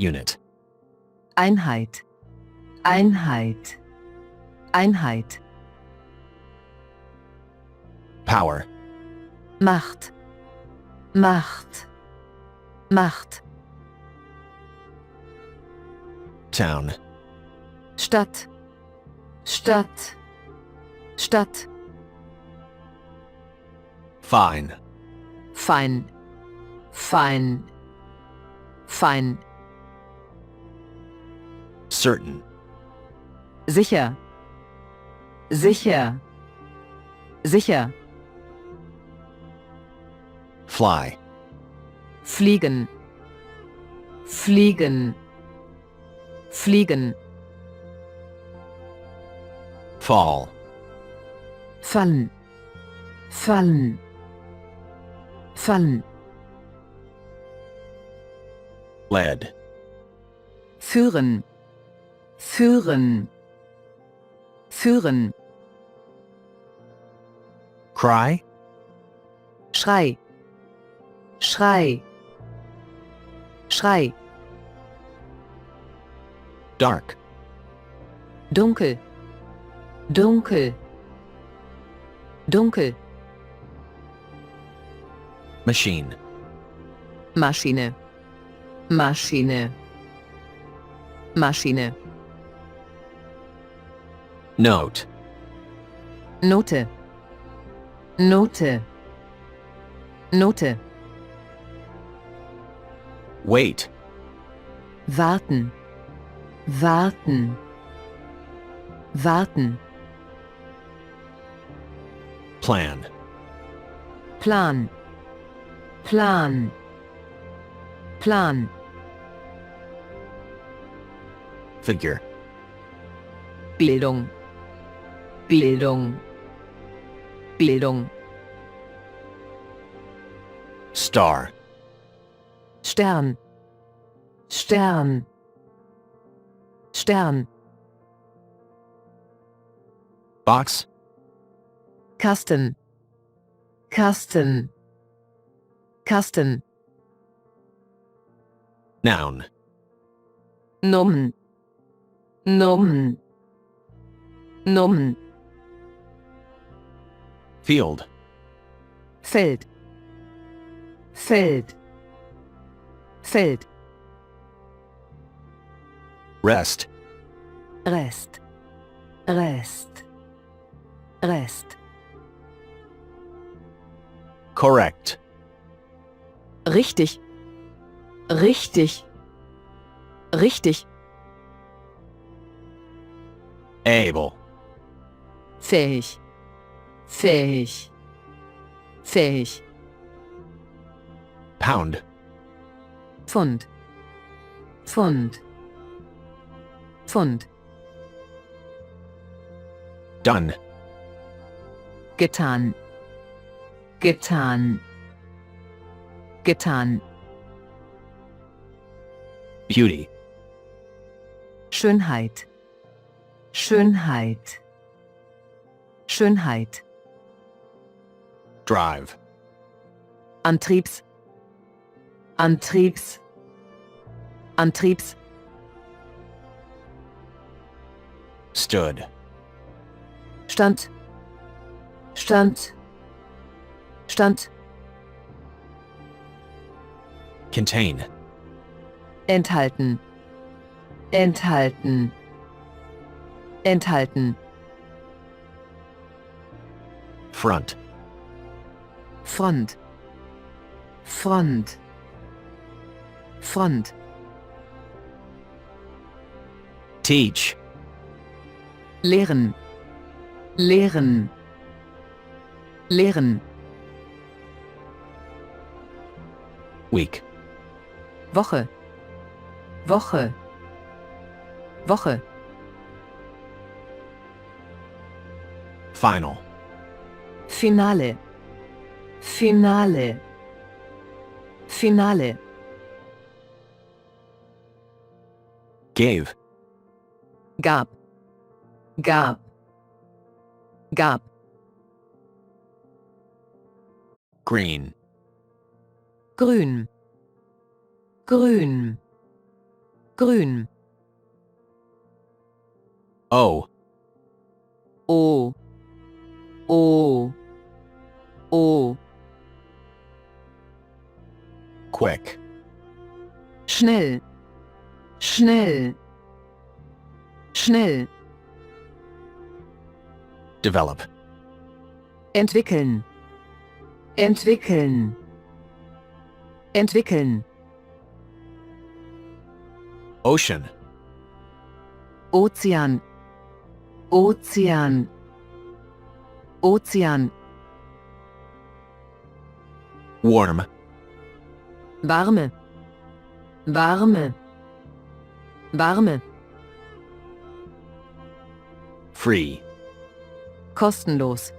unit, Einheit, Einheit, Einheit. power, Macht, Macht, Macht. town, Stadt, Stadt, Stadt. fine, Fein, fein, fein. certain, Sicher, sicher, sicher. fly, Fliegen, fliegen, fliegen. fall, Fallen, fallen, fallen. lead, Führen, führen, führen. cry, Schrei, Schrei, Schrei. dark, Dunkel, dunkel, dunkel. machine, Maschine, Maschine, Maschine. note, Note, Note, Note. wait, Warten, warten, warten. plan, Plan, Plan, Plan. figure, Bildung, Bildung, Bildung. star, Stern, Stern, Stern. box, Kasten, Kasten, Kasten. noun, Nomen, Nomen, Nomen. field, Feld, Feld, Feld. rest, Rest, Rest, Rest. correct, Richtig, richtig, richtig. able, Fähig, fähig, fähig. pound, Pfund, Pfund, Pfund. done, Getan, getan, getan. beauty, Schönheit, Schönheit, Schönheit. drive, Antriebs, Antriebs, Antriebs. stood, Stand, Stand, Stand. contain, Enthalten, enthalten, enthalten. front, Front, Front, Front. teach, Lehren, lehren, lehren. week, Woche, Woche, Woche. final, Finale, Finale, Finale. gave, Gab, gab, gab. green, Grün, grün, grün, O. O, O, O, Quick. schnell, schnell, schnell, Develop. entwickeln, entwickeln, entwickeln, Ocean. Ozean, Ozean, Ozean, Warm. warme, warme, warme, Free. kostenlos,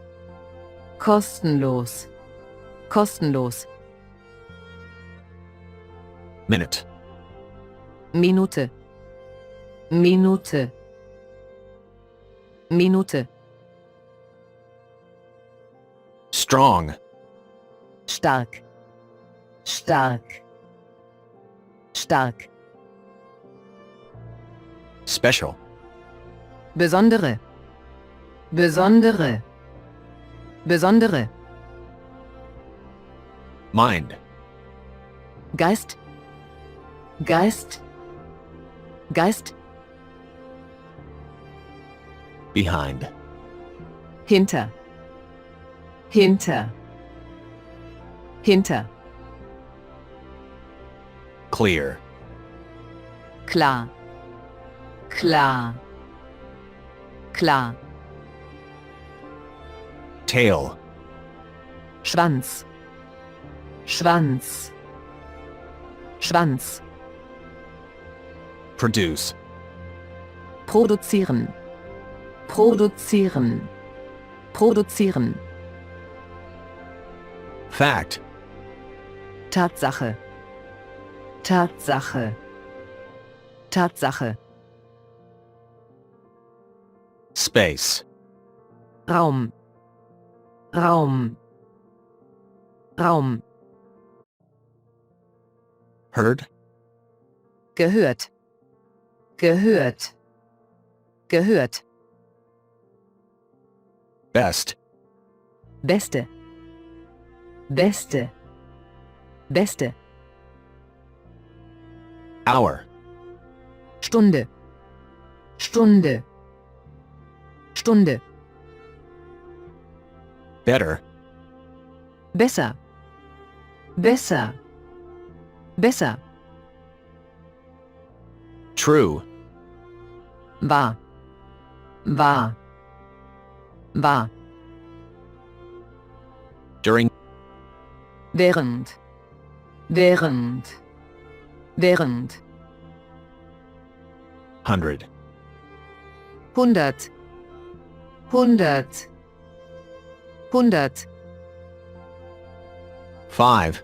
kostenlos, kostenlos, Minute. Minute, Minute, Minute, Strong. stark, stark, stark, Special. besondere, besondere, besondere, Mind. Geist, Geist, Geist, Behind. hinter, hinter, hinter, Clear. klar, klar, klar, Tail. Schwanz, Schwanz, Schwanz, Produce. produzieren, produzieren, produzieren, Fact. Tatsache, Tatsache, Tatsache, Space. Raum, Raum, Raum, Heard. gehört, gehört, gehört, Best. beste, beste, beste, Hour. Stunde, Stunde, Stunde, Better. besser, besser, besser, True. wahr, wahr, wahr, During. während, während, während, 100. 100, 100, 100, 5.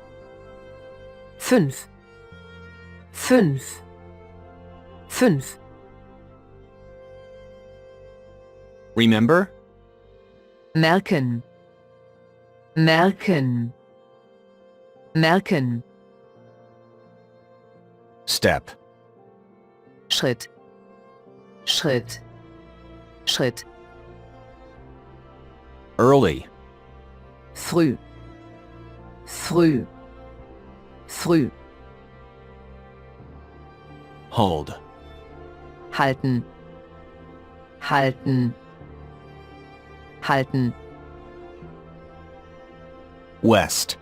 5, 5, 5, Remember. merken, merken, merken, Step. Schritt, Schritt, Schritt, Early. früh, früh, früh, Hold. halten, halten, halten, West.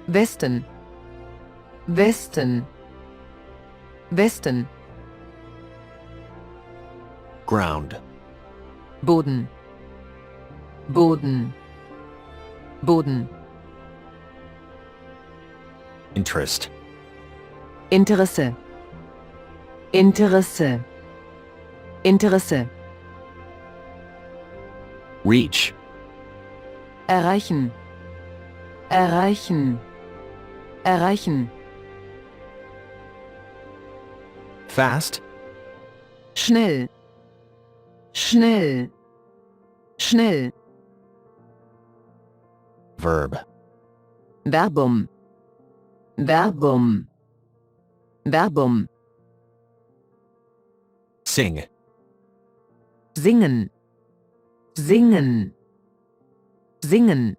Westen, Westen, Westen, Ground. Boden, Boden, Boden, Interest. Interesse, Interesse, Interesse, Reach. erreichen, erreichen, erreichen, Fast. schnell, schnell, schnell, Verb. Verbum, Verbum, Verbum, Sing. Singen. Singen. Singen.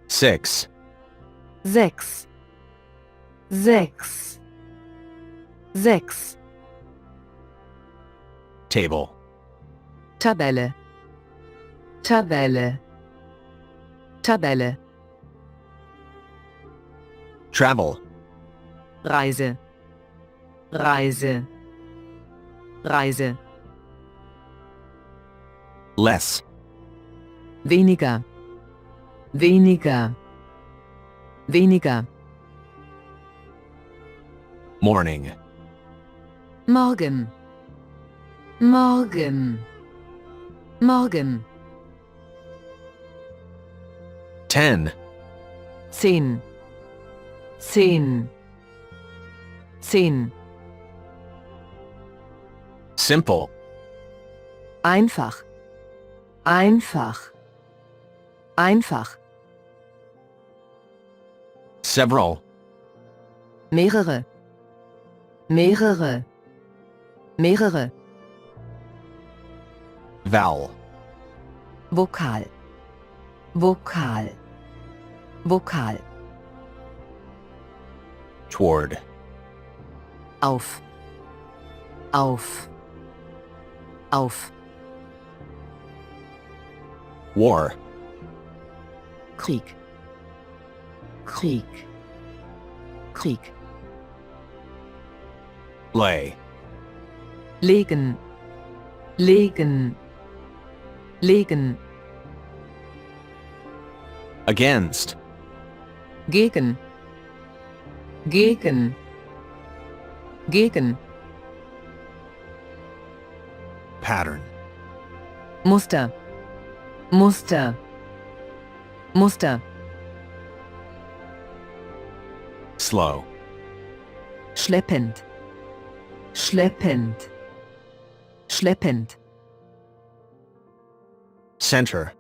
6. 6. 6. 6. Table. Tabelle. Tabelle. Tabelle. Travel. Reise. Reise. Reise. Less. Weniger. Weniger. Weniger. Morning. Morgen. Morgen. Morgen. 10. 10. 10. 10. Simple. Einfach. Einfach. Einfach. Several. Mehrere. Mehrere. Mehrere. Vowel. Vokal. Vokal. Vokal. Toward. Auf. Auf. Auf. War. Krieg. Krieg. Krieg. Lay. Legen. Legen. Legen. Against. Gegen. Gegen. Gegen. Pattern. Muster. Muster. Muster. Slow. Schleppend. Schleppend. Schleppend. Center.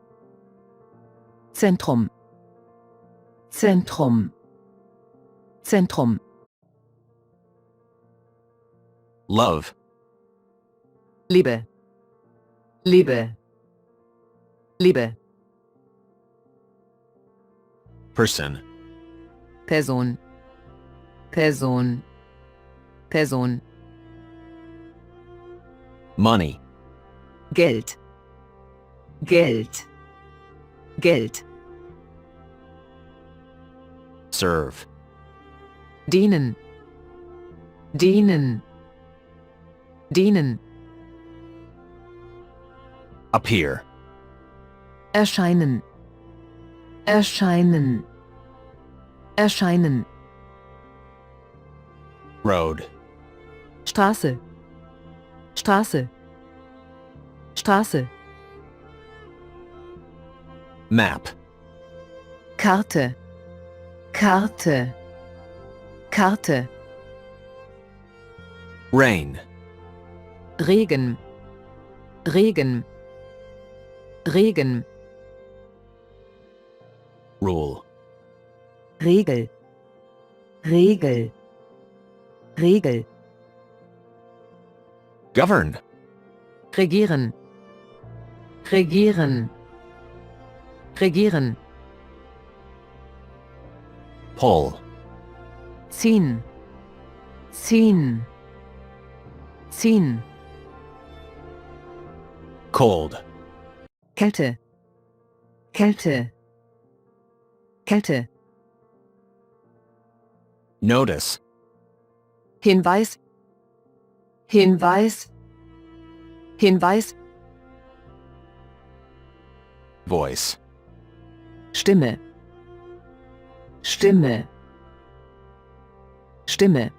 Zentrum. Zentrum. Zentrum. Love. Liebe. Liebe. Liebe. Person. Person. Person. Person. Money. Geld. Geld. Geld. Serve. Dienen. Dienen. Dienen. Appear. Erscheinen. Erscheinen. Erscheinen. Road. Straße. Straße. Straße. Map. Karte. Karte. Karte. Rain. Regen. Regen. Regen. Rule. Regel. Regel. Regel. Govern. Regieren. Regieren. Regieren. Pull. Ziehen. Ziehen. Ziehen. Cold. Kälte. Kälte. Kälte. Notice. Hinweis. Hinweis. Hinweis. Voice. Stimme. Stimme. Stimme.